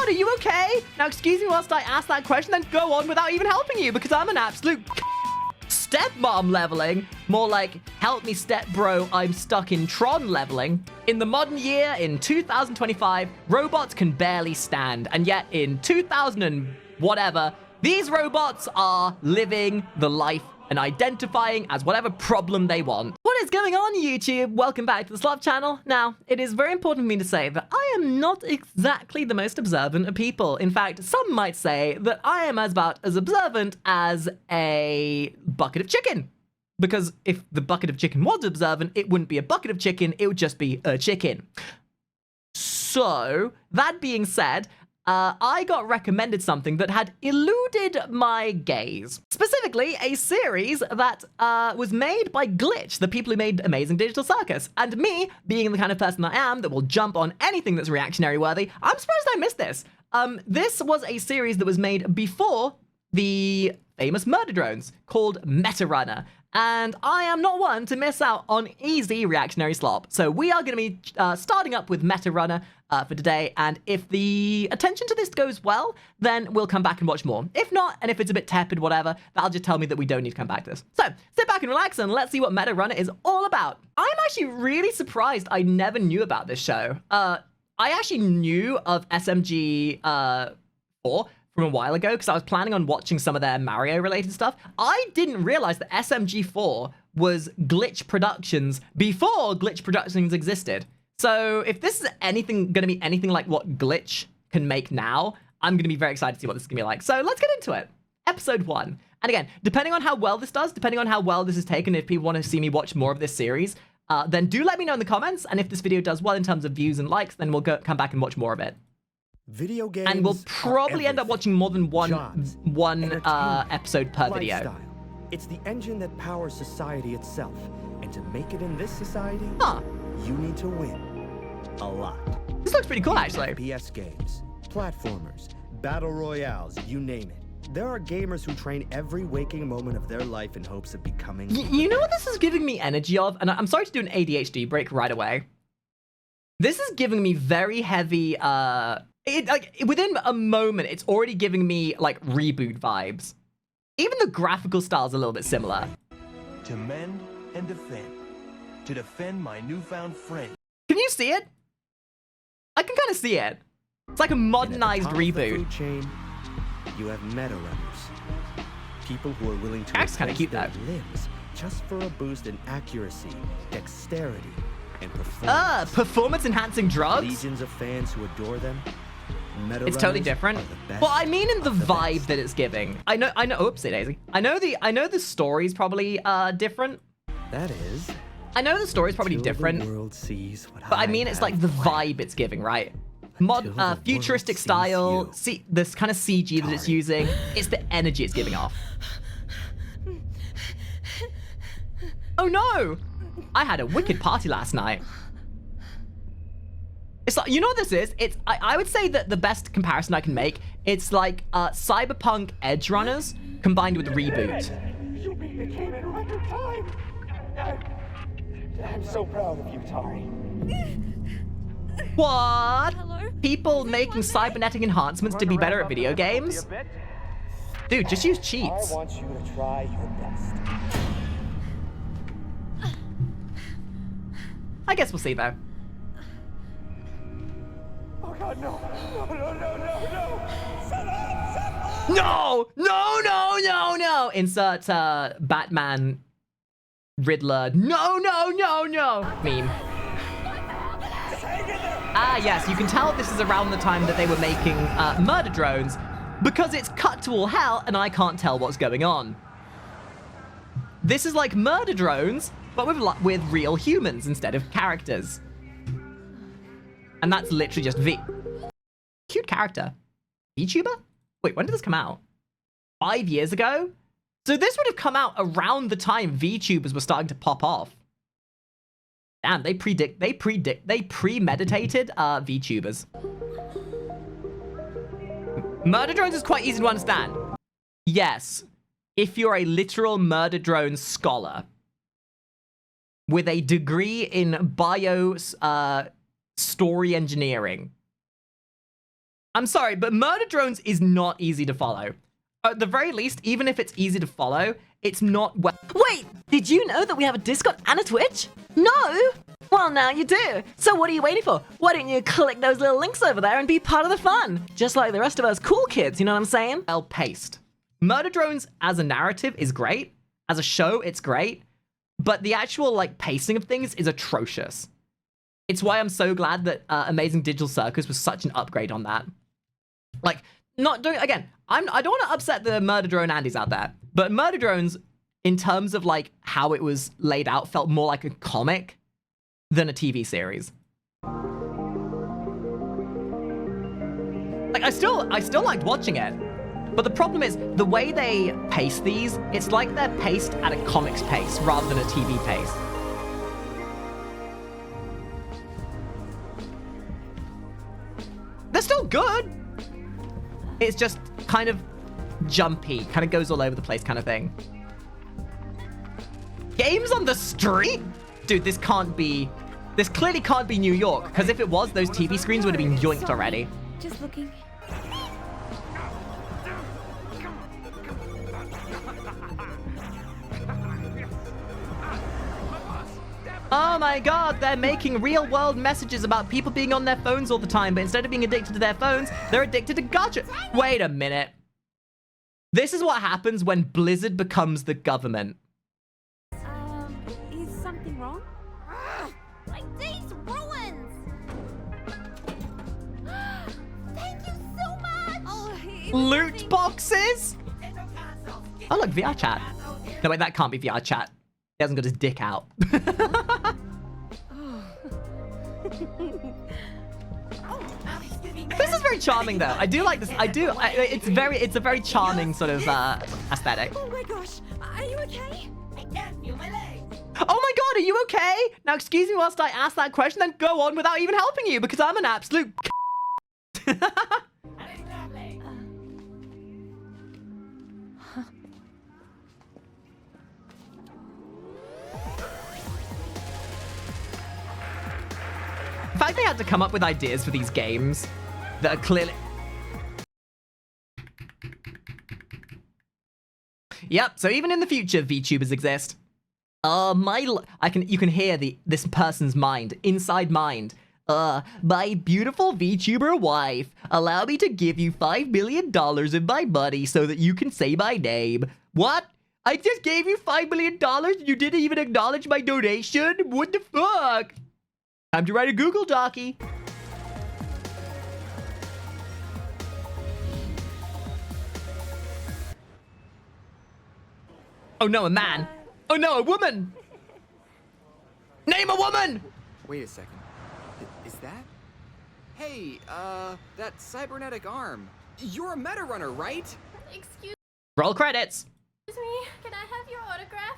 are you okay? Now, excuse me whilst I ask that question, then go on without even helping you, because I'm an absolute stepmom leveling. More like, help me step bro, I'm stuck in Tron leveling. In the modern year, in 2025, robots can barely stand. And yet in 2000 and whatever, these robots are living the life and identifying as whatever problem they want. What is going on, YouTube? Welcome back to the Slop channel. Now, it is very important for me to say that I am not exactly the most observant of people. In fact, some might say that I am about as observant as a bucket of chicken. Because if the bucket of chicken was observant, it wouldn't be a bucket of chicken, it would just be a chicken. So, that being said, I got recommended something that had eluded my gaze. Specifically, a series that was made by Glitch, the people who made Amazing Digital Circus. And me, being the kind of person I am that will jump on anything that's reactionary worthy, I'm surprised I missed this. This was a series that was made before the famous murder drones called Meta Runner. And I am not one to miss out on easy reactionary slop. So we are going to be starting up with Meta Runner for today. And if the attention to this goes well, then we'll come back and watch more. If not, and if it's a bit tepid, whatever, that'll just tell me that we don't need to come back to this. So sit back and relax and let's see what Meta Runner is all about. I'm actually really surprised I never knew about this show. I actually knew of SMG 4 from a while ago because I was planning on watching some of their Mario related stuff. I didn't realize that SMG4 was Glitch Productions before Glitch Productions existed. So if this is anything going to be anything like what Glitch can make now, I'm going to be very excited to see what this is going to be like. So let's get into it. Episode 1. And again, depending on how well this does, depending on how well this is taken, if people want to see me watch more of this series, then do let me know in the comments. And if this video does well in terms of views and likes, then we'll come back and watch more of it. Video games and we'll probably end up watching more than one episode per video. Lifestyle. It's the engine that powers society itself. And to make it in this society, you need to win a lot. This looks pretty cool, actually. FPS games, platformers, battle royales, you name it. There are gamers who train every waking moment of their life in hopes of becoming... You know what this is giving me energy of? And I'm sorry to do an ADHD break right away. This is giving me very heavy... within a moment, it's already giving me, like, reboot vibes. Even the graphical style's a little bit similar. To mend and defend. To defend my newfound friend. Can you see it? I can kind of see it. It's like a modernized reboot. Food chain, you have meta runners. People who are willing to That's kind of cute, though. Limbs just for a boost in accuracy, dexterity, and performance. Performance-enhancing drugs? Legions of fans who adore them. It's totally different. Well, I mean in the vibe that it's giving. I know, oopsie daisy. I know the story's probably different. That is. I know the story's probably different. The world sees what but I mean it's like the vibe it's giving, right? Futuristic style, see this kind of CG that it's using. It's the energy it's giving off. Oh no! I had a wicked party last night. It's like, you know what this is? I would say that the best comparison I can make, it's like Cyberpunk Edge Runners combined with Reboot. You beat the game in record time. I'm so proud of you, Tari. What? Hello? People making cybernetic enhancements to be better at video games? Dude, just use cheats. I want you to try your best. I guess we'll see though. Oh God, no. No. Shut up. No. Insert Batman Riddler. No. Meme. Yes, you can tell this is around the time that they were making murder drones because it's cut to all hell and I can't tell what's going on. This is like murder drones, but with real humans instead of characters. And that's literally just V. Cute character. VTuber? Wait, when did this come out? 5 years ago? So this would have come out around the time VTubers were starting to pop off. Damn, they premeditated VTubers. Murder drones is quite easy to understand. Yes, if you're a literal murder drone scholar with a degree in story engineering. I'm sorry, but Murder Drones is not easy to follow. At the very least, even if it's easy to follow, it's not well. Wait, did you know that we have a Discord and a Twitch? No? Well, now you do. So what are you waiting for? Why don't you click those little links over there and be part of the fun? Just like the rest of us cool kids, you know what I'm saying? Well paced. Murder Drones as a narrative is great. As a show, it's great. But the actual like pacing of things is atrocious. It's why I'm so glad that Amazing Digital Circus was such an upgrade on that. Like, not doing, again, I don't want to upset the Murder Drone Andys out there, but Murder Drones, in terms of like how it was laid out, felt more like a comic than a TV series. Like, I still liked watching it, but the problem is the way they pace these, it's like they're paced at a comic's pace rather than a TV pace. They're still good. It's just kind of jumpy, kind of goes all over the place kind of thing. Games on the street? Dude, this clearly can't be New York, because if it was, those TV screens would have been yoinked already. Just looking. Oh my god, they're making real-world messages about people being on their phones all the time, but instead of being addicted to their phones, they're addicted to gacha. Wait a minute. This is what happens when Blizzard becomes the government. Is something wrong? My day's ruined! Thank you so much! Oh, Loot boxes? Oh, look, VR chat. No, wait, that can't be VR chat. He hasn't got his dick out. This is very charming, though. I do like this. It's a very charming sort of aesthetic. Oh my gosh, are you okay? I can't feel my legs! Oh my god, are you okay? Now, excuse me whilst I ask that question, then go on without even helping you, because I'm an absolute The fact they had to come up with ideas for these games that are clearly... Yep, so even in the future, VTubers exist. You can hear this person's mind, inside mind. My beautiful VTuber wife, allow me to give you $5 million of my money so that you can say my name. What? I just gave you $5 million and you didn't even acknowledge my donation? What the fuck? Time to write a Google Docie. Oh no, a man. Oh no, a woman. Name a woman. Wait a second. Is that? Hey, that cybernetic arm. You're a meta runner, right? Excuse Roll credits. me, can I have your autograph?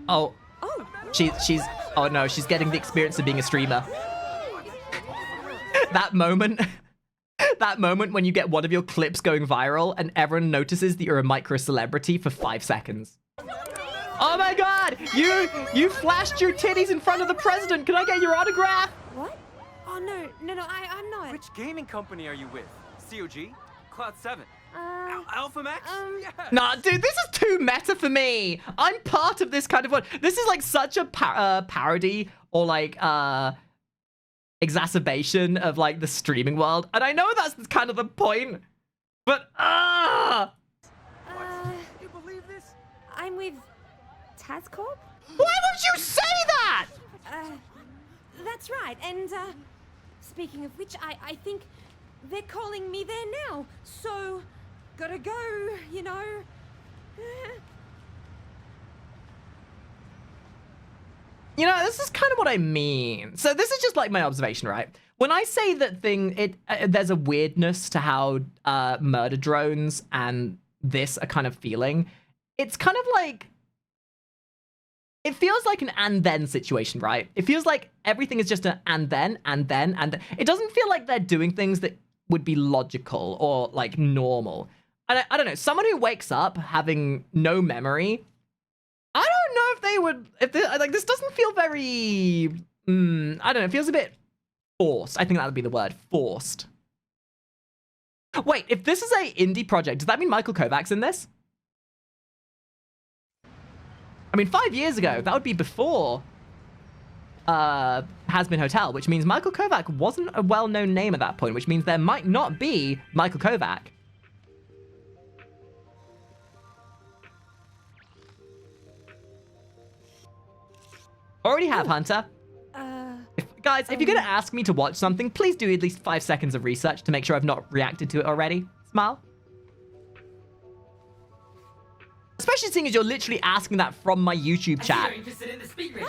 Oh. Oh no, she's getting the experience of being a streamer. That moment when you get one of your clips going viral and everyone notices that you're a micro celebrity for 5 seconds. Oh my god! You flashed your titties in front of the president! Can I get your autograph? What? Oh no, I'm not. Which gaming company are you with? COG? Cloud7? Uh, Alpha Max? Yes. Nah, dude, this is too meta for me. I'm part of this kind of one. This is like such a parody or like exacerbation of like the streaming world. And I know that's kind of the point, but You believe this? I'm with Tazcorp? why would you say that? That's right, and speaking of which, I think they're calling me there now, so gotta go, you know. You know, this is kind of what I mean. So this is just like my observation, right? When I say that there's a weirdness to how murder drones and this are kind of feeling. It's kind of like, it feels like an and then situation, right? It feels like everything is just an and then, and then, and then. It doesn't feel like they're doing things that would be logical or like normal. And I don't know, someone who wakes up having no memory, I don't know if they would, like, this doesn't feel very, I don't know, it feels a bit forced. I think that would be the word, forced. Wait, if this is a indie project, does that mean Michael Kovac's in this? I mean, 5 years ago, that would be before Has Been Hotel, which means Michael Kovac wasn't a well-known name at that point, which means there might not be Michael Kovac. Already have, Hunter. Guys, if you're gonna ask me to watch something, please do at least 5 seconds of research to make sure I've not reacted to it already. Smile. Especially seeing as you're literally asking that from my YouTube chat. You're interested in the speed race.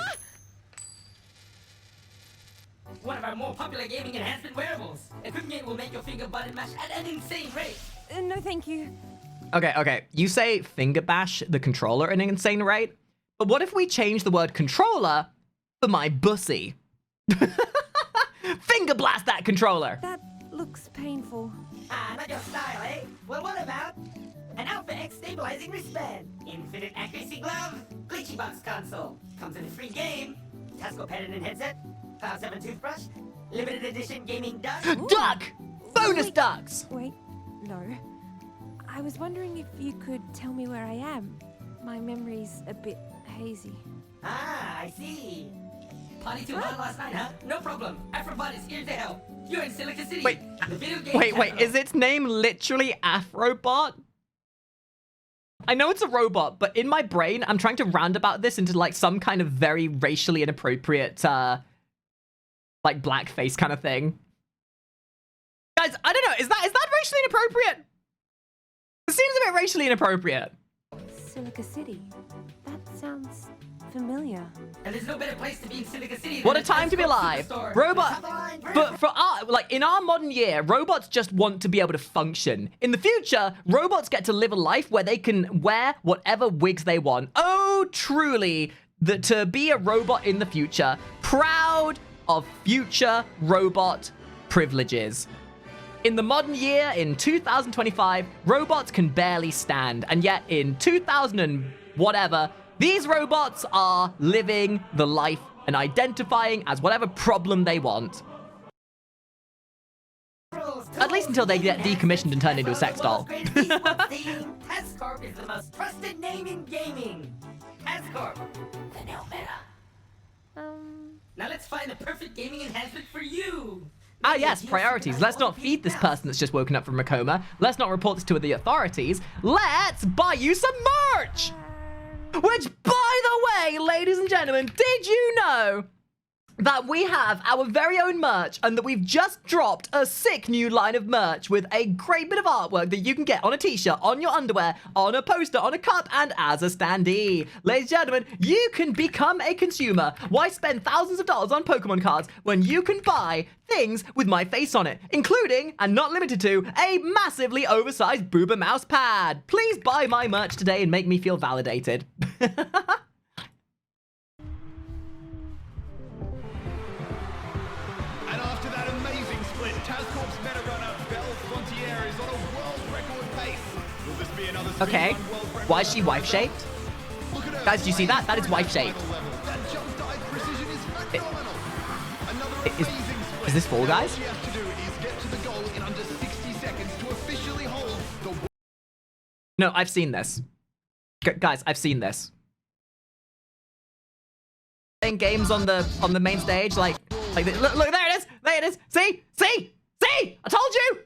One of our more popular gaming enhancement wearables. Equipment will make your finger button mash at an insane rate. No, thank you. Okay. You say finger bash the controller at an insane rate, but what if we change the word controller for my bussy? Finger blast that controller! That looks painful. Ah, not your style, eh? Well, what about an Alpha X stabilizing wristband, infinite accuracy glove, glitchy box console, comes in a free game, Tasco pen and headset, Cloud 7 toothbrush, limited edition gaming duck. Duck! Bonus Wait, ducks! Wait, no. I was wondering if you could tell me where I am. My memory's a bit hazy. Ah, I see. Party too hard last night, huh? No problem. Afrobot is here to help. You're in Silica City. Wait, the video game wait, capital. is its name literally Afrobot? I know it's a robot, but in my brain, I'm trying to roundabout this into like some kind of very racially inappropriate, like blackface kind of thing. Guys, I don't know, is that racially inappropriate? It seems a bit racially inappropriate. Silica City. That sounds familiar. And there's no better place to be in Silica City. What a than time to be Tasco alive. Superstore. Robot. Top of the line brand. But for our, like, in our modern year, robots just want to be able to function. In the future, robots get to live a life where they can wear whatever wigs they want. Oh, truly, to be a robot in the future, proud of future robot privileges. In the modern year, in 2025, robots can barely stand. And yet, in 2000 and whatever, these robots are living the life and identifying as whatever problem they want. At least until they get decommissioned and turned into a sex doll. Tascorp is the most trusted name in gaming. Tascorp, the new meta. Now let's find the perfect gaming enhancement for you. Ah yes, priorities. Let's not feed this person that's just woken up from a coma. Let's not report this to the authorities. Let's buy you some merch! Which, by the way, ladies and gentlemen, did you know that we have our very own merch and that we've just dropped a sick new line of merch with a great bit of artwork that you can get on a t-shirt, on your underwear, on a poster, on a cup, and as a standee. Ladies and gentlemen, you can become a consumer. Why spend thousands of dollars on Pokemon cards when you can buy things with my face on it, including, and not limited to, a massively oversized Booba mouse pad. Please buy my merch today and make me feel validated. And after that amazing split, Tascorp's meta runner, Belle Frontier, is on a world record pace. Will this be another Okay, speedrun world record? why is she wife-shaped? Look at her Guys, do you see that? That is final wife-shaped. level. That jump dive precision is phenomenal. Another Is- amazing split. is this Fall Guys? All she has to do is get to the goal in under 60 seconds to officially hold the No, I've seen this. Guys, I've seen this. Playing games on the main stage, like look, there it is, see, I told you.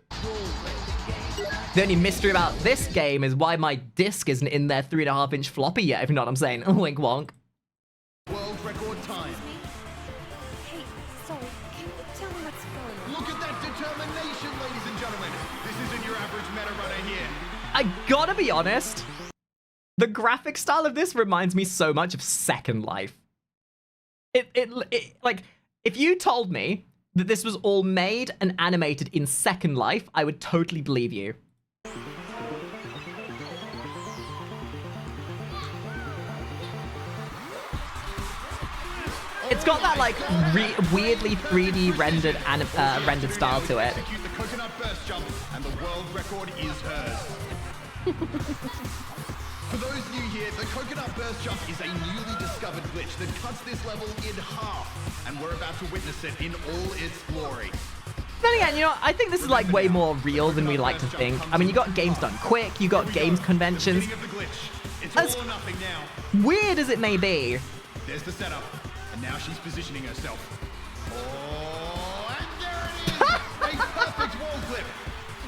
The only mystery about this game is why my disc isn't in their 3.5-inch floppy yet, if you know what I'm saying. Wink wonk. world record time. Hey, sorry, can you tell me what's going on? Look at that determination, ladies and gentlemen. This isn't your average meta runner here. I gotta be honest, the graphic style of this reminds me so much of Second Life. It like, if you told me that this was all made and animated in Second Life, I would totally believe you. It's got that like weirdly 3D rendered rendered style to it. Execute the coconut burst jump, and the world record is hers. For those new here, the coconut burst jump is a newly discovered glitch that cuts this level in half, and we're about to witness it in all its glory. Then end, you know, I think this is like way more real than we like to think. I mean, you got games done quick, you got games conventions. As weird as it may be. There's the setup, and now she's positioning herself. Oh, and there it is! A perfect wall clip.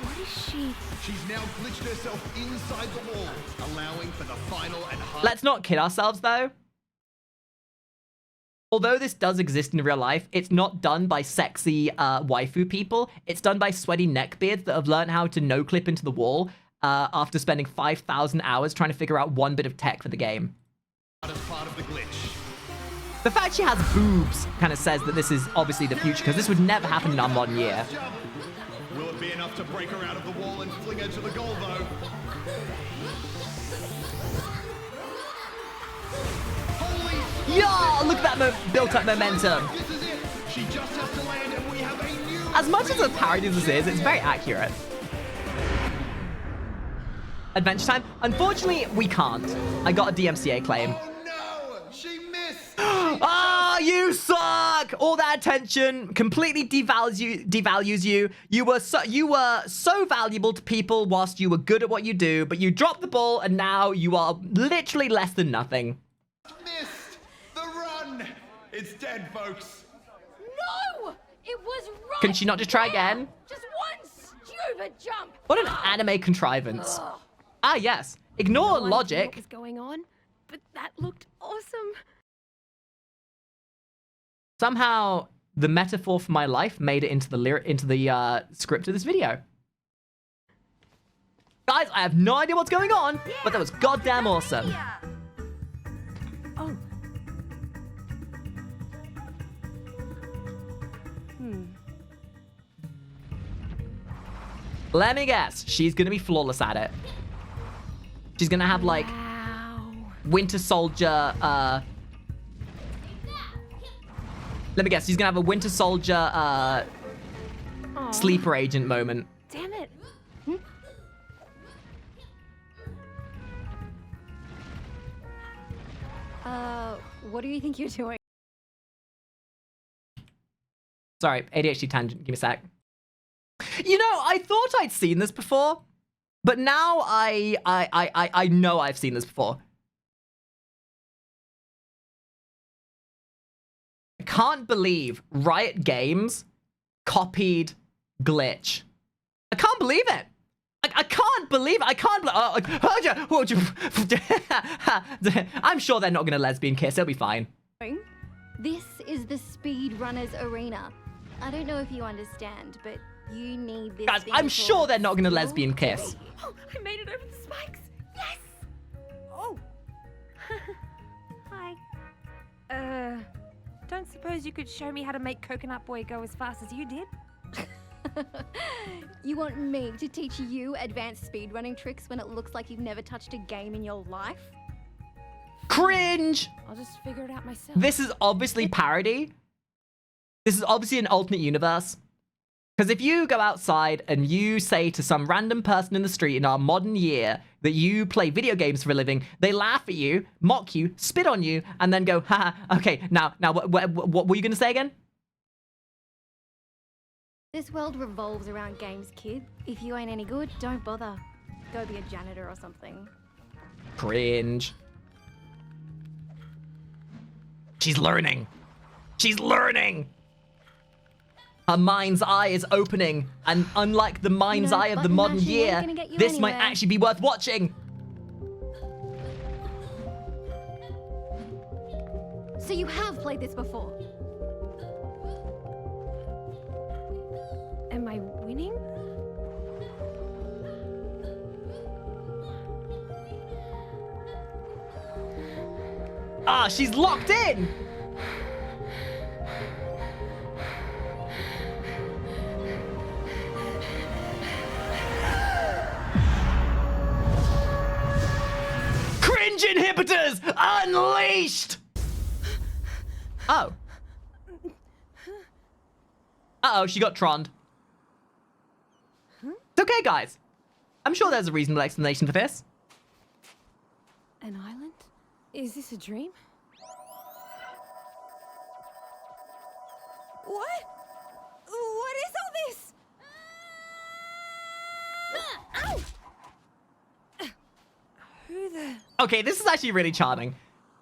What is she? She's now glitched herself inside the wall, allowing for the final and hard. Let's not kid ourselves, though. Although this does exist in real life, it's not done by sexy waifu people. It's done by sweaty neckbeards that have learned how to no-clip into the wall after spending 5,000 hours trying to figure out one bit of tech for the game. Part of the glitch. The fact she has boobs kind of says that this is obviously the future, because this would never happen in our modern year. Will it be enough to break her out of the wall and fling her to the goal, though? Yeah, look at that built-up momentum. This is it. She just has to land, and we have a new. As much as a parody as this is, it's very accurate. Adventure time. Unfortunately, we can't. I got a DMCA claim. Oh no! She missed. Ah, you suck! All that attention completely devalues you. You were so valuable to people whilst you were good at what you do, but you dropped the ball, and now you are literally less than nothing. Missed the run. It's dead, folks. No! It was right. Can she not just try again? Just one stupid jump. What an anime contrivance. Ah, yes. Ignore What logic. was going on? But that looked awesome. Somehow, the metaphor for my life made it into the script of this video. Guys, I have no idea what's going on, but that was goddamn awesome. Oh. Let me guess. She's gonna be flawless at it. She's gonna have like Winter Soldier. Let me guess. She's gonna have a Winter Soldier sleeper agent moment. Damn it. What do you think you're doing? Sorry, ADHD tangent. Give me a sec. You know, I thought I'd seen this before, but now I know I've seen this before. I can't believe Riot Games copied Glitch. I can't believe it. I can't believe it. I can't I'm sure they're not going to lesbian kiss. It'll be fine. This is the Speedrunners arena. I don't know if you understand, but you need this. Guys, I'm sure they're not going to lesbian kiss. Oh, I made it over the spikes. Yes. Oh. Hi. Don't suppose you could show me how to make Coconut Boy go as fast as you did? You want me to teach you advanced speedrunning tricks when it looks like you've never touched a game in your life? Cringe! I'll just figure it out myself. This is obviously parody. This is obviously an alternate universe. Because if you go outside and you say to some random person in the street in our modern year that you play video games for a living, they laugh at you, mock you, spit on you, and then go, haha, okay, now, what were you going to say again? This world revolves around games, kid. If you ain't any good, don't bother. Go be a janitor or something. Cringe. She's learning. She's learning. Her mind's eye is opening, and unlike the mind's eye of the modern year, this might actually be worth watching. So you have played this before? Am I winning? Ah, she's locked in! Cringe inhibitors unleashed! Oh. Uh-oh, she got tronned. It's okay, guys. I'm sure there's a reasonable explanation for this. An island? Is this a dream? What? What is all this? Okay, this is actually really charming.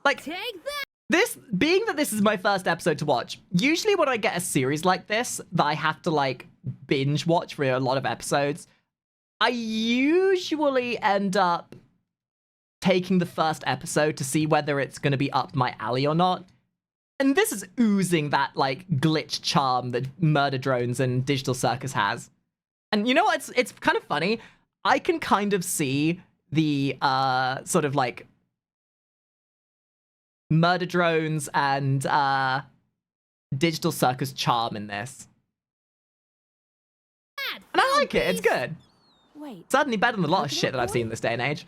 Like, being that this is my first episode to watch, usually when I get a series like this that I have to, like, binge watch for a lot of episodes, I usually end up taking the first episode to see whether it's going to be up my alley or not. And this is oozing that, like, glitch charm that Murder Drones and Digital Circus has. And you know what? It's kind of funny. I can kind of see the sort of, like, Murder Drones and Digital Circus charm in this. And I like it. It's good. Wait. Certainly better than a lot of shit that I've seen in this day and age.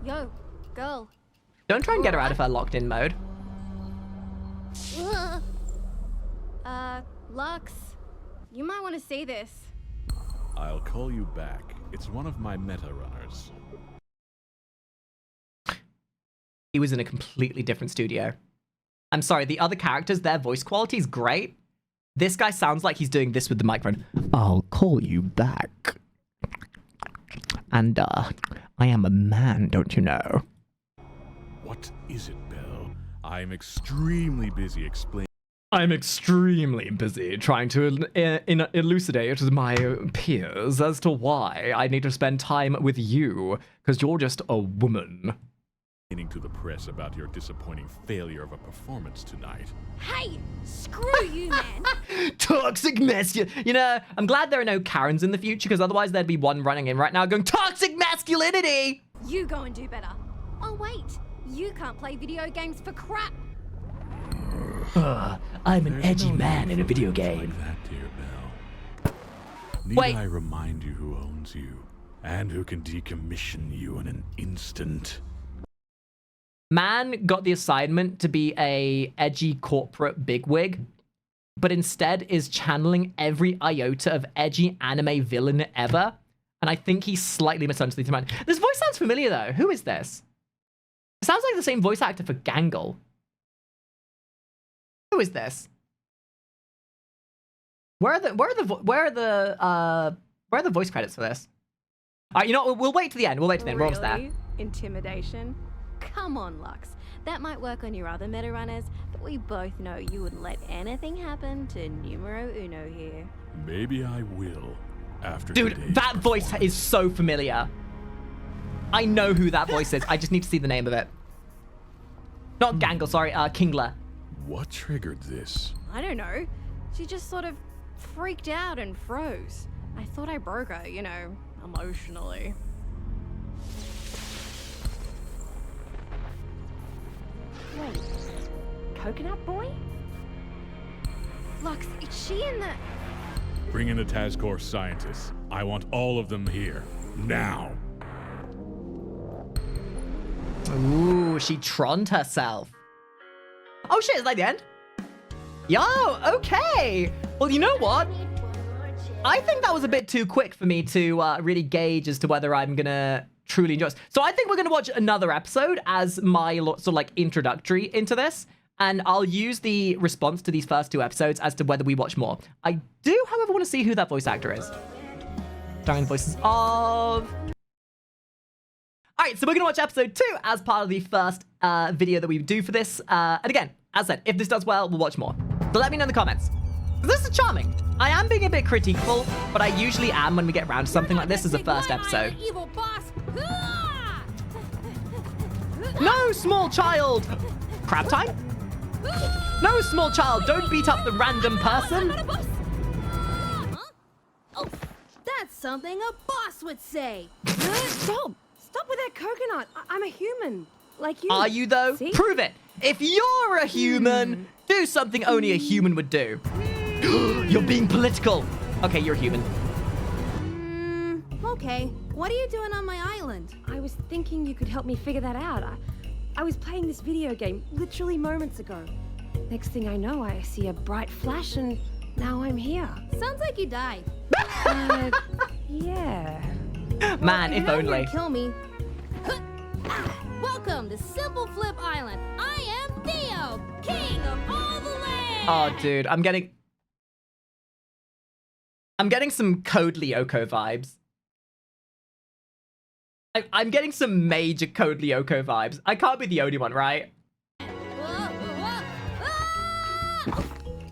Yo, girl. Don't try and get her out of her locked-in mode. Lux, you might want to see this. I'll call you back. It's one of my meta runners. He was in a completely different studio. I'm sorry, the other characters, their voice quality is great. This guy sounds like he's doing this with the microphone. I'll call you back. And, I am a man, don't you know? What is it, Belle? I'm extremely busy explaining. I'm extremely busy trying to elucidate my peers as to why I need to spend time with you, because you're just a woman. To the press about your disappointing failure of a performance tonight. Hey, screw you, man. Toxic masculinity. You know, I'm glad there are no Karens in the future, because otherwise there'd be one running in right now going, toxic masculinity! You go and do better. Oh, wait. You can't play video games for crap. I'm an edgy man in a video game. Like that, dear Belle. Need Wait. I remind you who owns you, and who can decommission you in an instant? Man got the assignment to be a edgy corporate bigwig, but instead is channeling every iota of edgy anime villain ever. And I think he's slightly misunderstood the man. This voice sounds familiar though. Who is this? It sounds like the same voice actor for Gangle. Who is this? Where are the voice credits for this? All right, you know what? We'll wait to the end. We'll wait to the end. We're almost there. Intimidation? Come on, Lux. That might work on your other meta runners, but we both know you wouldn't let anything happen to numero uno here. Maybe I will. After Dude, today's that voice is so familiar. I know who that voice is. I just need to see the name of it. Not Gangle, sorry, Kingler. What triggered this? I don't know. She just sort of freaked out and froze. I thought I broke her, you know, emotionally. Wait, Coconut Boy? Lux, is she in the... Bring in the Tazcore scientists. I want all of them here. Now. Ooh, she troned herself. Oh shit, is that the end? Yo, okay. Well, you know what? I think that was a bit too quick for me to really gauge as to whether I'm gonna truly enjoy this. So I think we're gonna watch another episode as my sort of like introductory into this. And I'll use the response to these first two episodes as to whether we watch more. I do, however, want to see who that voice actor is. Starring the voices of... All right, so we're going to watch episode 2 as part of the first video that we do for this. And again, as I said, if this does well, we'll watch more. So let me know in the comments. This is charming. I am being a bit critical, but I usually am when we get around to something like this as a first episode. Evil boss. No, small child! Crab time? No, small child, don't beat up the random person. Huh? Oh, that's something a boss would say. Stop! Stop with that coconut. I'm a human, like you. Are you though? See? Prove it. If you're a human, do something only a human would do. You're being political. Okay, you're human. Okay. What are you doing on my island? I was thinking you could help me figure that out. I was playing this video game literally moments ago. Next thing I know, I see a bright flash and now I'm here. Sounds like you died. Yeah. Man, if only. Kill me. Welcome to Simple Flip Island. I am Theo, king of all the land. Oh, dude, I'm getting... I'm getting some Code Lyoko vibes. I'm getting some major Code Lyoko vibes. I can't be the only one, right?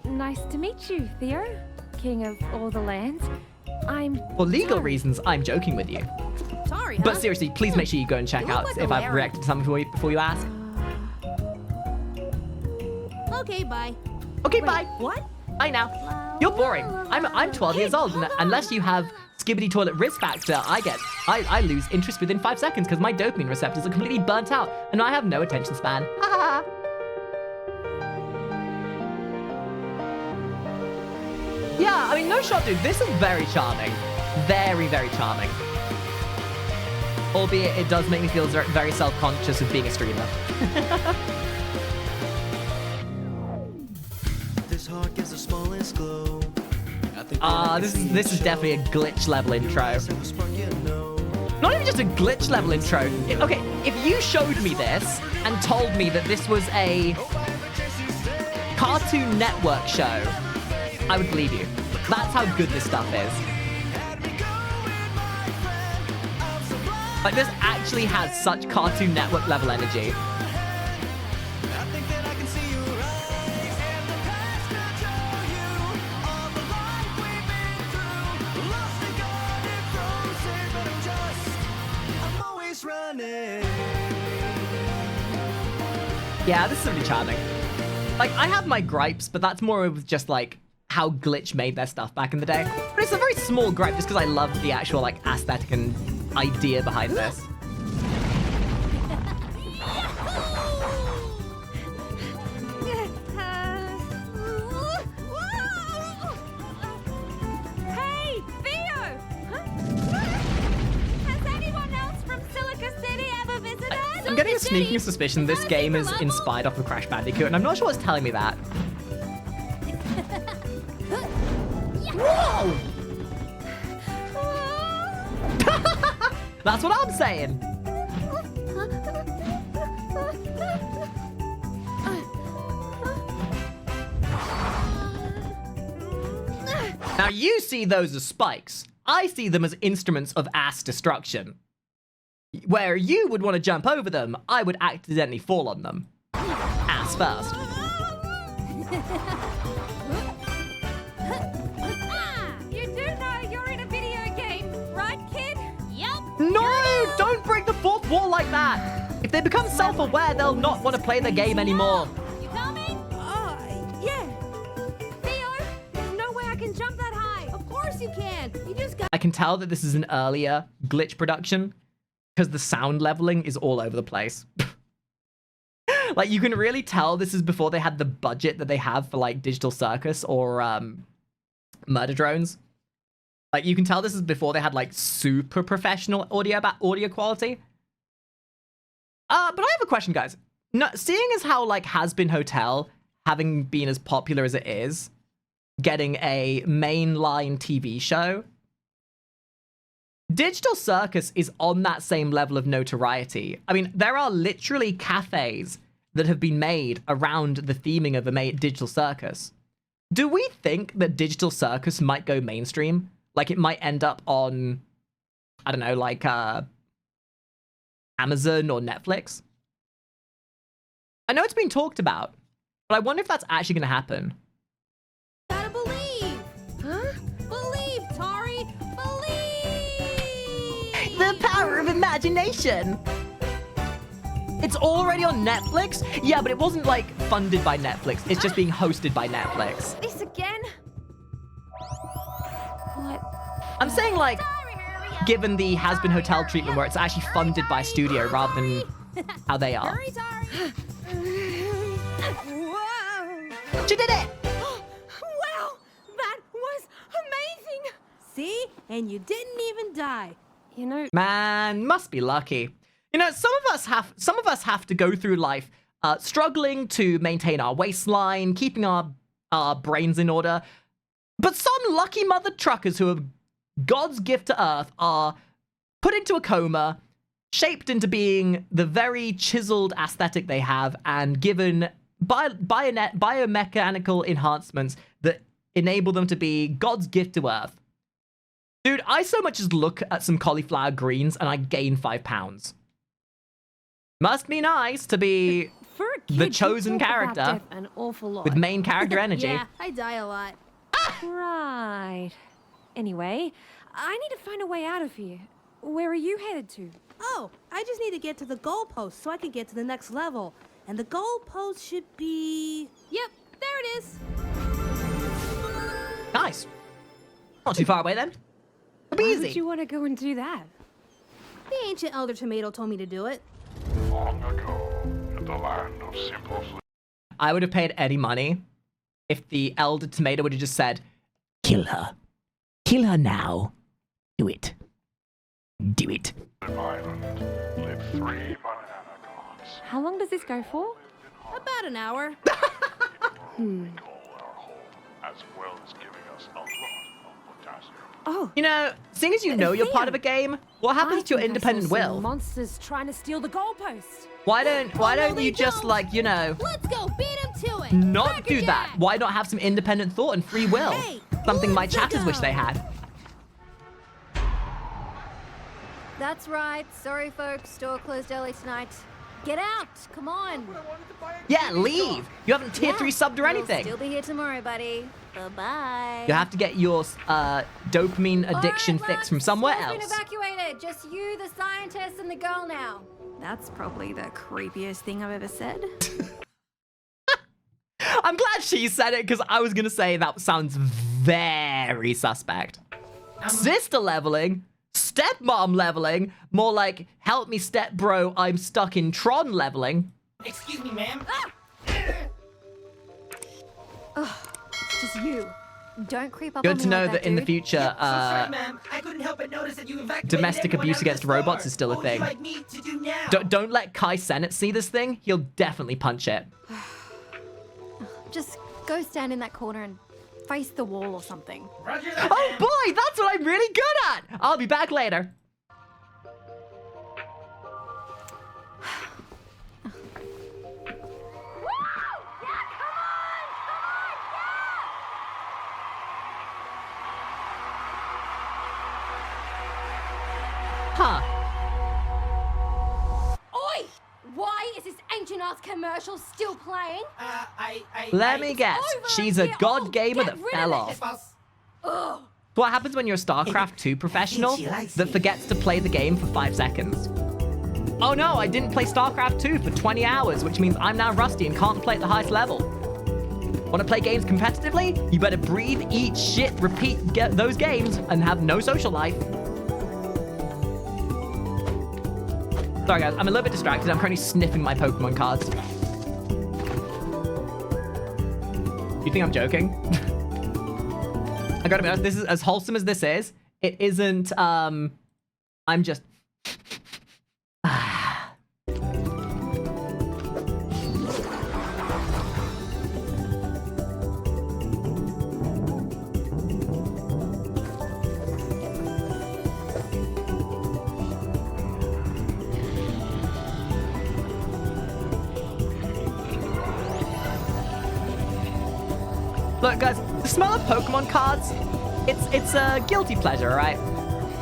Nice to meet you, Theo, king of all the lands. For legal reasons, I'm joking with you. Sorry, But seriously, please make sure you go and check out if I've reacted to something before you ask. Okay, bye. Okay, bye. What? Bye now. You're boring. I'm 12 years old, and unless you have Skibbity Toilet Risk Factor, I lose interest within 5 seconds because my dopamine receptors are completely burnt out, and I have no attention span. Ha ha. Yeah, I mean, no shot, dude. This is very charming. Very, very charming. Albeit, it does make me feel very self-conscious of being a streamer. This is definitely a glitch level intro. Not even just a glitch level intro. Okay, if you showed me this and told me that this was a Cartoon Network show, I would believe you. That's how good this stuff is. Like, this actually has such Cartoon Network level energy. Yeah, this is really charming. Like, I have my gripes, but that's more of just, like, how Glitch made their stuff back in the day. But it's a very small gripe just because I love the actual, like, aesthetic and idea behind this. Hey, Theo! Has anyone else from Silica City ever visited? I'm getting a sneaking suspicion this game is inspired off of Crash Bandicoot, and I'm not sure what's telling me that. Whoa! That's what I'm saying. Now you see those as spikes. I see them as instruments of ass destruction. Where you would want to jump over them, I would accidentally fall on them. Ass first. You do know you're in a video game, right, kid? Yep. No! Don't break the fourth wall like that! If they become self-aware, they'll not want to play the game anymore. You coming? Yeah. Theo, there's no way I can jump that high. Of course you can. You just got. I can tell that this is an earlier Glitch production because the sound leveling is all over the place. Like, you can really tell this is before they had the budget that they have for, like, Digital Circus or Murder Drones. Like, you can tell this is before they had, like, super professional audio quality. But I have a question, guys. No, seeing as how, like, Has Been Hotel, having been as popular as it is, getting a mainline TV show, Digital Circus is on that same level of notoriety. I mean, there are literally cafes that have been made around the theming of a Digital Circus. Do we think that Digital Circus might go mainstream? Like, it might end up on, I don't know, like, Amazon or Netflix? I know it's been talked about, but I wonder if that's actually going to happen. Gotta believe. Huh? Believe, Tari. Believe. The power of imagination! It's already on Netflix? Yeah, but it wasn't, like, funded by Netflix. It's just being hosted by Netflix. This again? What? I'm saying, like, given the Has Been Hotel treatment where it's actually funded by a studio rather than how they are. Hurry, Tari. Whoa! She did it! Wow! That was amazing! See? And you didn't even die. You know, Man, must be lucky. You know, some of us have to go through life struggling to maintain our waistline, keeping our brains in order. But some lucky mother truckers who are God's gift to Earth are put into a coma, shaped into being the very chiseled aesthetic they have, and given biomechanical enhancements that enable them to be God's gift to Earth. Dude, I so much as look at some cauliflower greens and I gain 5 pounds. Must be nice to be For a kid, the you chosen talk about character death an awful lot. with main character energy. Yeah, I die a lot. Right. Anyway, I need to find a way out of here. Where are you headed to? Oh, I just need to get to the goalpost so I can get to the next level. And the goalpost should be... Yep, there it is. Nice. Not too far away then. It'll be Why easy. would you want to go and do that? The ancient elder tomato told me to do it. Long ago, in the land of simple I would have paid any money if the elder tomato would have just said, kill her. Kill her now. Do it. Do it. island live 3 banana gods. How long does this go for? About an hour. Call our home, as well as giving us a lot of potassium. Oh. You know, seeing as you know you're part of a game, what happens to your independent I saw some will? monsters trying to steal the goalpost. Why don't you just like, you know, Let's go beat him to it. not do that? Why not have some independent thought and free will? Hey, Something my let's chatters wish go. they had. That's right. Sorry, folks. Store closed early tonight. Get out. Come on. Yeah, leave. You haven't tier 3 subbed or We'll anything. still be here tomorrow, buddy. Bye-bye. You have to get your dopamine addiction All right, fixed from Lux, somewhere store's else. been evacuated. Just you, the scientist, and the girl now. That's probably the creepiest thing I've ever said. I'm glad she said it because I was going to say that sounds very suspect. Sister leveling? Stepmom leveling? More like, help me step bro, I'm stuck in Tron leveling. Excuse me, ma'am. It's just you. Don't creep up Good on me to know like that in the dude. future, So sorry, ma'am. I couldn't help but notice that you evacuated domestic everyone abuse out of the against robots store. is still a What would thing. you like me to do now? Don't let Kai Sennett see this thing. He'll definitely punch it. Just go stand in that corner and face the wall or something. Roger that, Oh ma'am. boy, that's what I'm really good at. I'll be back later. Huh. Oi! Why is this ancient arts commercial still playing? Let me guess. She's a god gamer that fell off. Ugh. What happens when you're a StarCraft 2 professional that forgets to play the game for 5 seconds? Oh no, I didn't play StarCraft 2 for 20 hours, which means I'm now rusty and can't play at the highest level. Want to play games competitively? You better breathe, eat shit, repeat those games, and have no social life. Sorry guys, I'm a little bit distracted. I'm currently sniffing my Pokemon cards. You think I'm joking? I gotta be honest, this is as wholesome as this is. It isn't, I'm just... Look, guys, the smell of Pokemon cards, it's a guilty pleasure, right?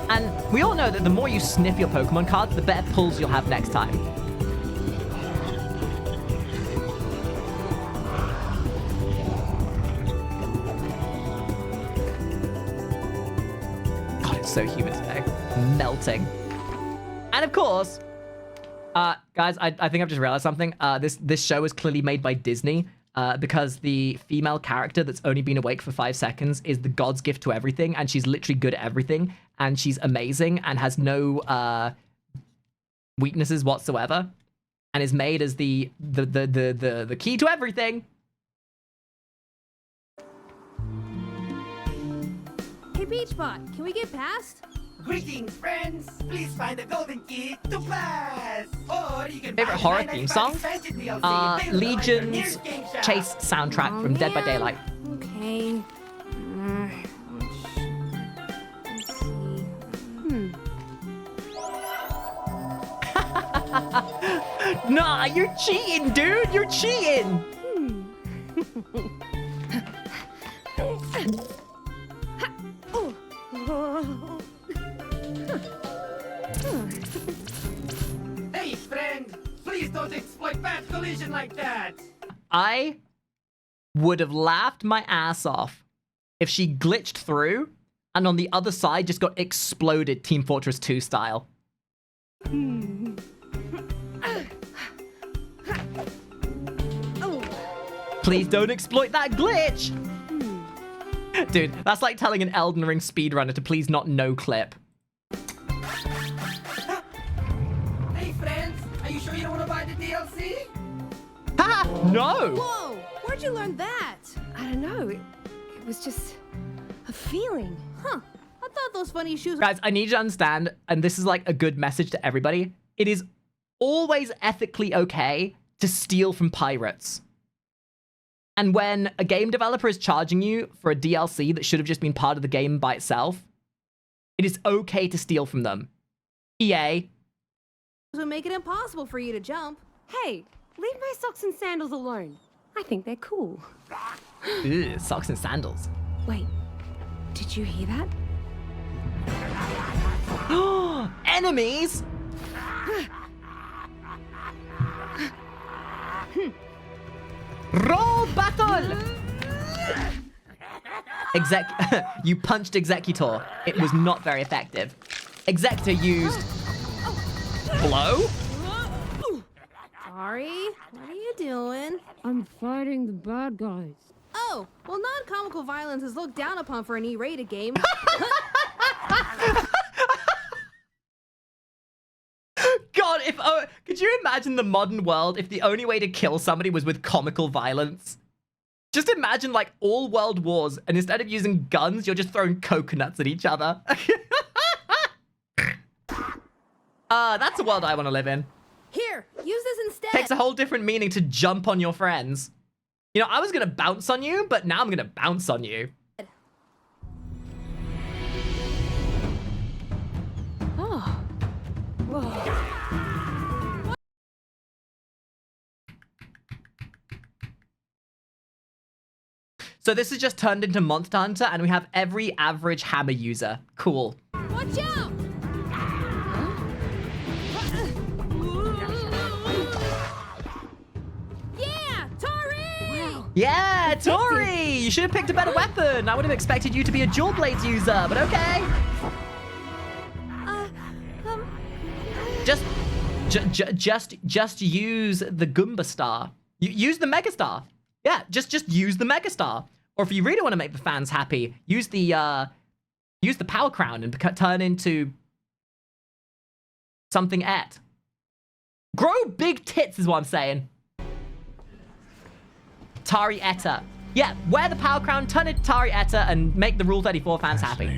And we all know that the more you sniff your Pokemon cards, the better pulls you'll have next time. God, it's so humid today. Melting. And of course, guys, I think I've just realized something. This show is clearly made by Disney. Because the female character that's only been awake for 5 seconds is the god's gift to everything, and she's literally good at everything, and she's amazing and has no weaknesses whatsoever, and is made as the key to everything. Hey, Beachbot, can we get past? Greetings, friends. Please find the golden key to pass. Or you can Favorite horror theme song? Legion's Chase soundtrack from Dead by Daylight. Okay. Let's see. Nah, you're cheating, dude. You're cheating. don't exploit fast collision like that! I would have laughed my ass off if she glitched through and on the other side just got exploded Team Fortress 2 style. Please don't exploit that glitch! Dude, that's like telling an Elden Ring speedrunner to please not no-clip. Hey friends, are you sure you don't want to buy the DLC? Ha! No! Whoa! Where'd you learn that? I don't know. It was just a feeling. Huh. I thought those funny shoes... Guys, I need you to understand, and this is like a good message to everybody. It is always ethically okay to steal from pirates. And when a game developer is charging you for a DLC that should have just been part of the game by itself, it is okay to steal from them. EA. would make it impossible for you to jump. Hey, leave my socks and sandals alone. I think they're cool. Ew, socks and sandals. Wait, did you hear that? Enemies? Roll battle! You punched Executor. It was not very effective. Executor used... blow? Sorry, what are you doing? I'm fighting the bad guys. Oh, well, non-comical violence is looked down upon for an E-rated game. God, could you imagine the modern world if the only way to kill somebody was with comical violence? Just imagine, like, all world wars, and instead of using guns, you're just throwing coconuts at each other. That's a world I want to live in. Here, use this instead. Takes a whole different meaning to jump on your friends. You know, I was gonna bounce on you, but now I'm gonna bounce on you. Oh. Whoa. So this has just turned into Monster Hunter, and we have every average hammer user. Cool. Watch out! Yeah, Tori! Wow. Yeah, Tori! You should have picked a better weapon. I would have expected you to be a dual blades user, but okay. Just use the Goomba Star. Use the Mega Star. Yeah, just use the Mega Star. Or if you really want to make the fans happy, use the Power Crown and turn into something at. Grow big tits is what I'm saying. Tari Etta. Yeah, wear the Power Crown, turn it Tari Etta, and make the Rule 34 fans happy.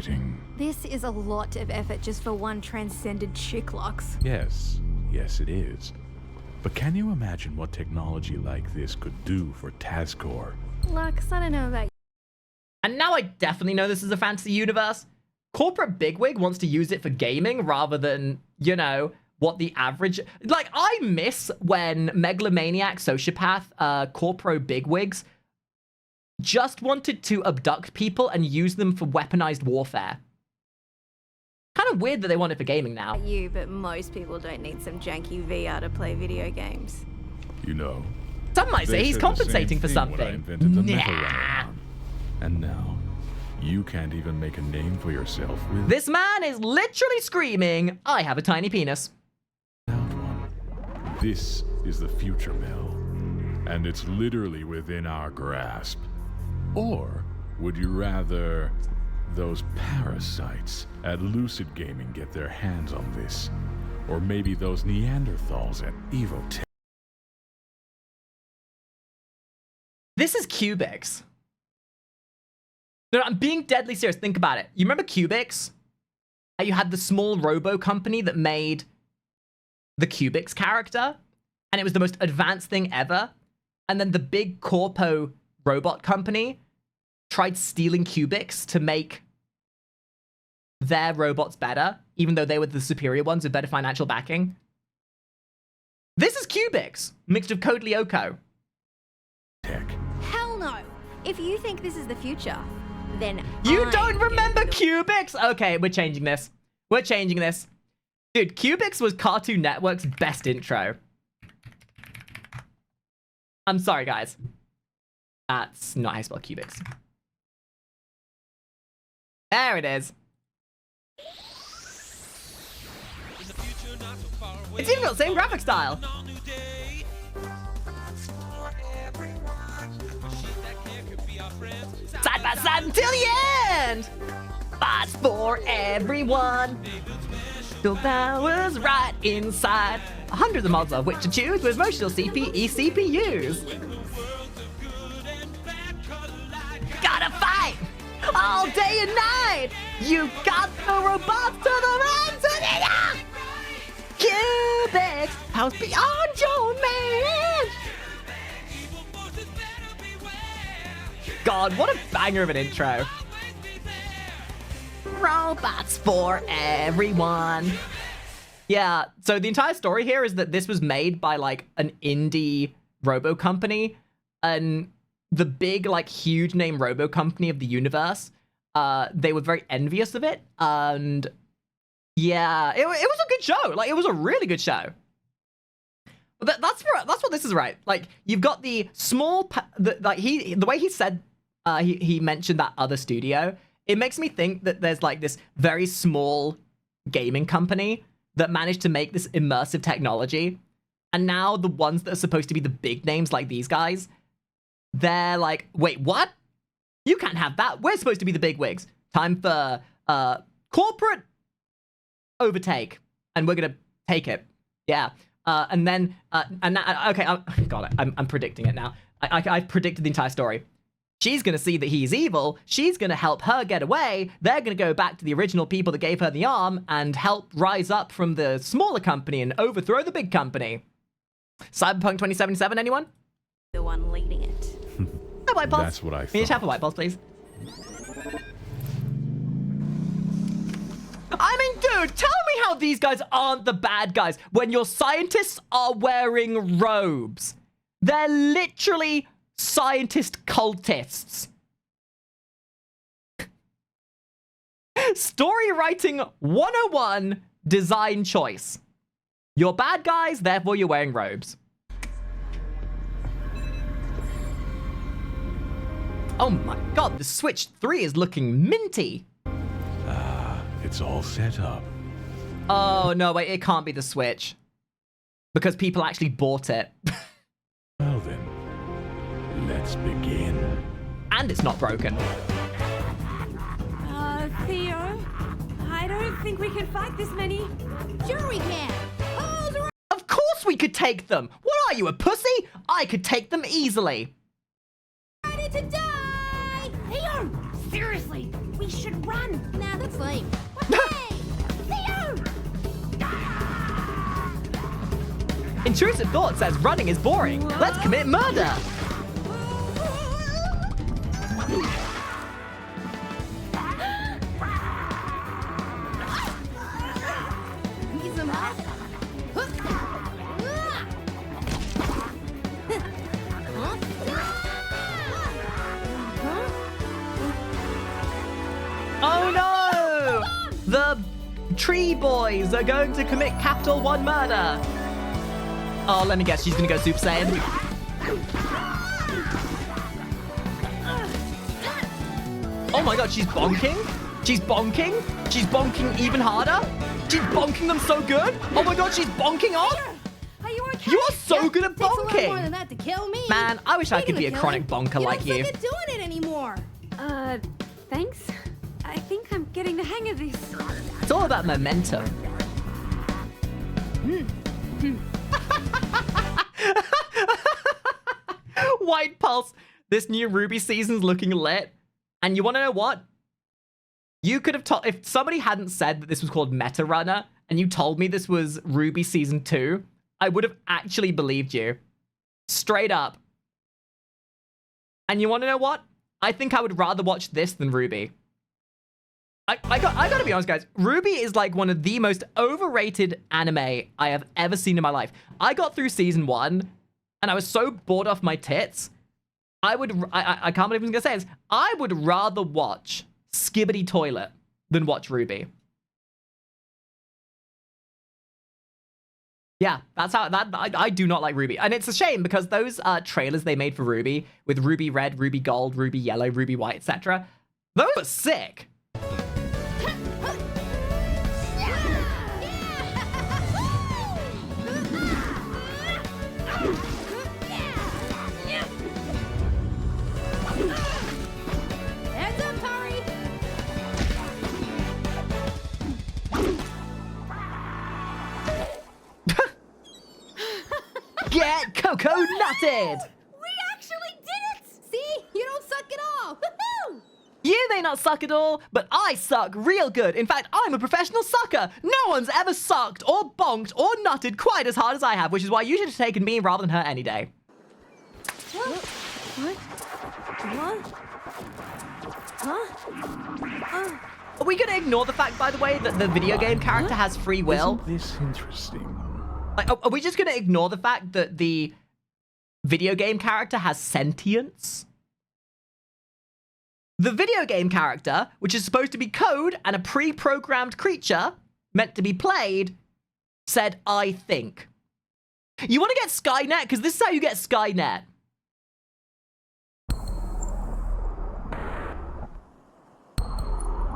This is a lot of effort just for one transcended chick lux. Yes, it is. But can you imagine what technology like this could do for Tazcore? Lux, I don't know about you. And now I definitely know this is a fantasy universe. Corporate bigwig wants to use it for gaming rather than, you know, what the average... Like, I miss when megalomaniac, sociopath, corporo bigwigs just wanted to abduct people and use them for weaponized warfare. Kind of weird that they want it for gaming now. You, but most people don't need some janky VR to play video games. You know, some might say he's compensating for something. I invented the Metal Runner arm. And now, you can't even make a name for yourself with... This man is literally screaming, I have a tiny penis. This is the future, Mel. And it's literally within our grasp. Or would you rather those parasites at Lucid Gaming get their hands on this? Or maybe those Neanderthals at Evotech? This is Cubix. No, I'm being deadly serious. Think about it. You remember Cubix? You had the small robo company that made the Cubix character, and it was the most advanced thing ever. And then the big corpo robot company tried stealing Cubix to make their robots better, even though they were the superior ones with better financial backing. This is Cubix, mixed with Code Lyoko. Hell no! If you think this is the future, then You don't remember Cubix? Okay, we're changing this. We're changing this. Dude, Cubix was Cartoon Network's best intro. I'm sorry, guys. That's not how you spell cubics. There it is. It's even got the same graphic style. Side by side until the end. Bots for everyone. Still powers right inside. Hundreds of mods of which to choose with most still CPUs. Gotta fight all day and night. You got the robots to the run to the cubics. Powers beyond your man. God, what a banger of an intro. Robots for everyone. Yeah, so the entire story here is that this was made by like an indie robo company, and the big like huge name robo company of the universe, they were very envious of it, and yeah, it was a good show. Like, it was a really good show. But that's what this is, right? Like, you've got the small, the way he said, he mentioned that other studio. It makes me think that there's like this very small gaming company that managed to make this immersive technology. And now the ones that are supposed to be the big names like these guys, they're like, wait, what? You can't have that. We're supposed to be the big wigs. Time for corporate overtake. And we're going to take it. Yeah. And then, okay, I'm predicting it now. I've predicted the entire story. She's going to see that he's evil. She's going to help her get away. They're going to go back to the original people that gave her the arm and help rise up from the smaller company and overthrow the big company. Cyberpunk 2077, anyone? The one leading it. No white balls. That's what I thought. Can you tap for white balls, please? I mean, dude, tell me how these guys aren't the bad guys when your scientists are wearing robes. They're literally scientist cultists. Story writing 101, design choice. You're bad guys, therefore you're wearing robes. Oh my god, the Switch 3 is looking minty. It's all set up. Oh, no, wait, it can't be the Switch. Because people actually bought it. Well then, let's begin. And it's not broken. Theo, I don't think we can fight this many. Sure we can. Of course we could take them. What are you, a pussy? I could take them easily. Ready to die! Theo! Seriously, we should run. Nah, that's lame. Hey! Theo! Intrusive thought says running is boring. Let's commit murder. Need some help? Oh no! The tree boys are going to commit Capital One murder. Oh, let me guess, she's gonna go Super Saiyan. Oh my god, she's bonking? She's bonking? She's bonking even harder? She's bonking them so good? Oh my god, she's bonking off? Are you okay? You are so good at Takes a lot more bonking! than that to kill me. Man, I wish I could Speaking be a of chronic killing, bonker like you. You're not doing it anymore. Thanks. I think I'm getting the hang of this. It's all about momentum. White Pulse, this new Ruby season's looking lit. And you want to know what? You could have told, if somebody hadn't said that this was called Meta Runner and you told me this was Ruby Season 2, I would have actually believed you. Straight up. And you want to know what? I think I would rather watch this than Ruby. I gotta be honest, guys. Ruby is like one of the most overrated anime I have ever seen in my life. I got through season 1 and I was so bored off my tits. I can't believe I'm gonna say this. I would rather watch Skibbity Toilet than watch Ruby. Yeah, that's how I do not like Ruby. And it's a shame because those trailers they made for Ruby with Ruby Red, Ruby Gold, Ruby Yellow, Ruby White, etc. Those were sick. Heads up, Tari! Get Coco nutted! We actually did it! See? You don't suck at all! Woohoo! You may not suck at all, but I suck real good. In fact, I'm a professional sucker. No one's ever sucked or bonked or nutted quite as hard as I have, which is why you should have taken me rather than her any day. What? Huh? Are we going to ignore the fact, by the way, that the video game character has free will? Isn't this interesting? Like, are we just going to ignore the fact that the video game character has sentience? The video game character, which is supposed to be code and a pre-programmed creature meant to be played, said, I think. You want to get Skynet? Because this is how you get Skynet.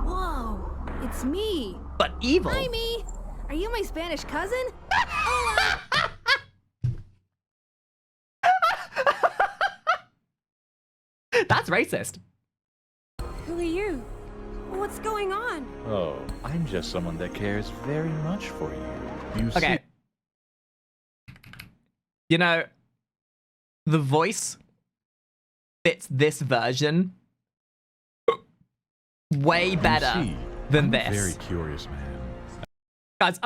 Whoa, it's me. But evil. Hi, me. Are you my Spanish cousin? Hola. That's racist. Who are you? What's going on? Oh, I'm just someone that cares very much for you. You Okay. You know, the voice fits this version way better than I'm this. A very curious man. Guys,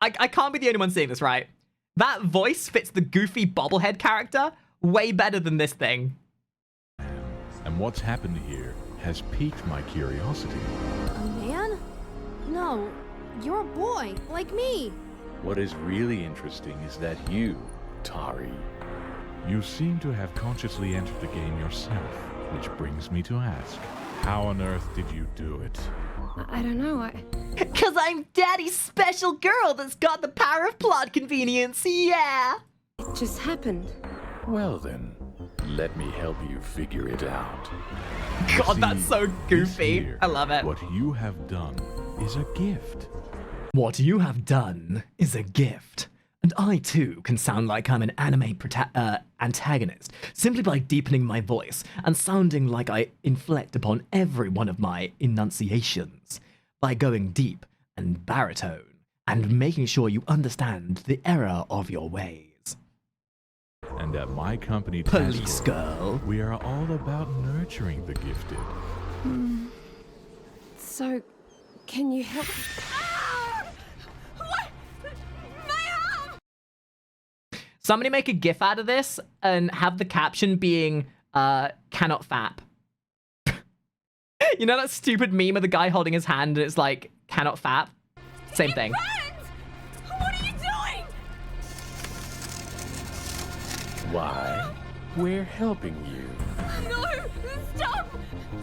I can't be the only one seeing this, right? That voice fits the goofy bobblehead character way better than this thing. And what's happened here has piqued my curiosity. A man? No, you're a boy, like me. What is really interesting is that you, Tari, you seem to have consciously entered the game yourself, which brings me to ask, how on earth did you do it? I don't know. Cause I'm Daddy's special girl that's got the power of plot convenience, yeah! It just happened. Well then, let me help you figure it out. God, that's so goofy. Here, I love it. What you have done is a gift. What you have done is a gift. And I, too, can sound like I'm an anime antagonist, simply by deepening my voice and sounding like I inflect upon every one of my enunciations, by going deep and baritone, and making sure you understand the error of your ways. And at my company, Police Girl, we are all about nurturing the gifted. So, can you help? Somebody make a GIF out of this and have the caption being, cannot fap. You know that stupid meme of the guy holding his hand and it's like, cannot fap? Same thing. What are you doing? Why? We're helping you. No, stop!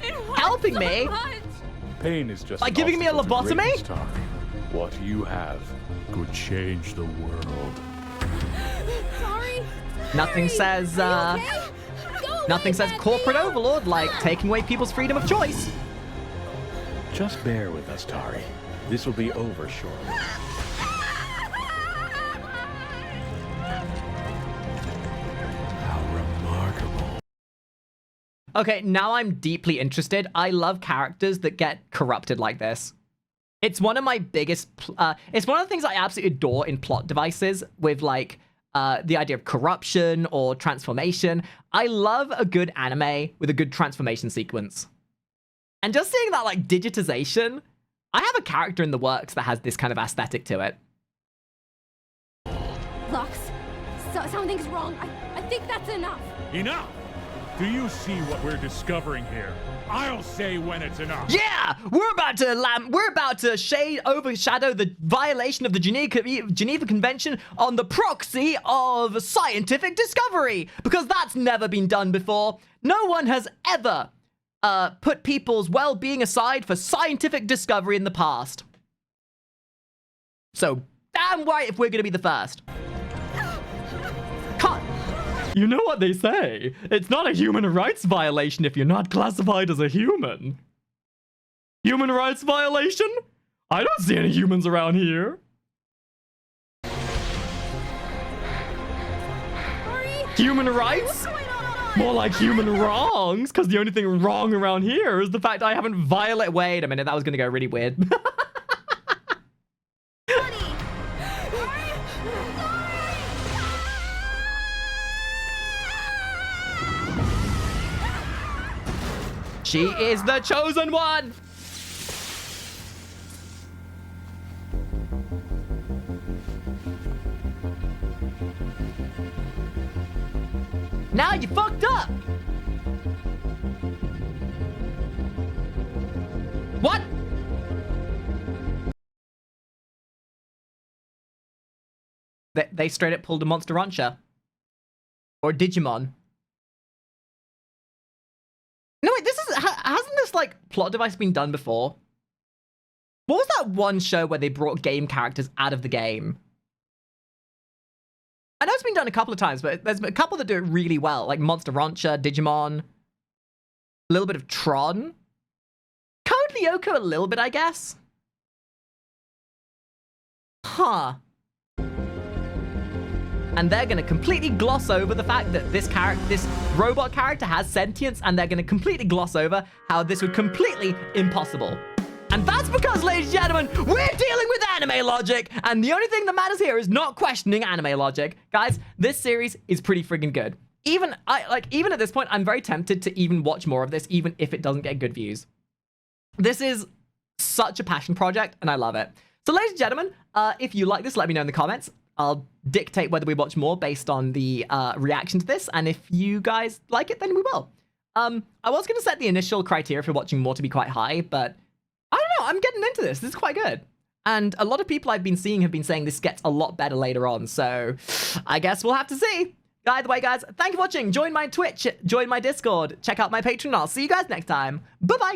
It hurts Helping so me? much. Pain is just Like an giving me a obstacle to lobotomy? greatness, Tari. What you have could change the world. Sorry. Nothing says, nothing says corporate overlord like taking away people's freedom of choice. Just bear with us, Tari. This will be over shortly. How remarkable. Okay, now I'm deeply interested. I love characters that get corrupted like this. It's one of my biggest, it's one of the things I absolutely adore in plot devices with like, the idea of corruption or transformation. I love a good anime with a good transformation sequence. And just seeing that like digitization, I have a character in the works that has this kind of aesthetic to it. Lux, something's wrong. I think that's enough. Enough! Do you see what we're discovering here? I'll say when it's enough. Yeah, we're about to overshadow the violation of the Geneva Convention on the proxy of scientific discovery, because that's never been done before. No one has ever put people's well-being aside for scientific discovery in the past. So damn right if we're gonna be the first. Cut. You know what they say? It's not a human rights violation if you're not classified as a human. Human rights violation? I don't see any humans around here. Human rights? More like human wrongs, because the only thing wrong around here is the fact I haven't violated. Wait a minute, that was gonna go really weird. She is the chosen one! Now you fucked up! What? They straight up pulled a Monster Rancher. Or Digimon. No, wait, this is... hasn't this, like, plot device been done before? What was that one show where they brought game characters out of the game? I know it's been done a couple of times, but there's a couple that do it really well, like Monster Rancher, Digimon, a little bit of Tron. Code Lyoko a little bit, I guess. Huh. And they're going to completely gloss over the fact that this robot character has sentience, and they're going to completely gloss over how this would completely impossible. And that's because, ladies and gentlemen, we're dealing with anime logic, and the only thing that matters here is not questioning anime logic. Guys, this series is pretty friggin' good. Even at this point, I'm very tempted to even watch more of this, even if it doesn't get good views. This is such a passion project, and I love it. So, ladies and gentlemen, if you like this, let me know in the comments. I'll dictate whether we watch more based on the reaction to this, and if you guys like it, then we will. I was going to set the initial criteria for watching more to be quite high, but I don't know, I'm getting into this. This is quite good. And a lot of people I've been seeing have been saying this gets a lot better later on, so I guess we'll have to see. Either way, guys, thank you for watching. Join my Twitch, join my Discord, check out my Patreon. I'll see you guys next time. Bye-bye.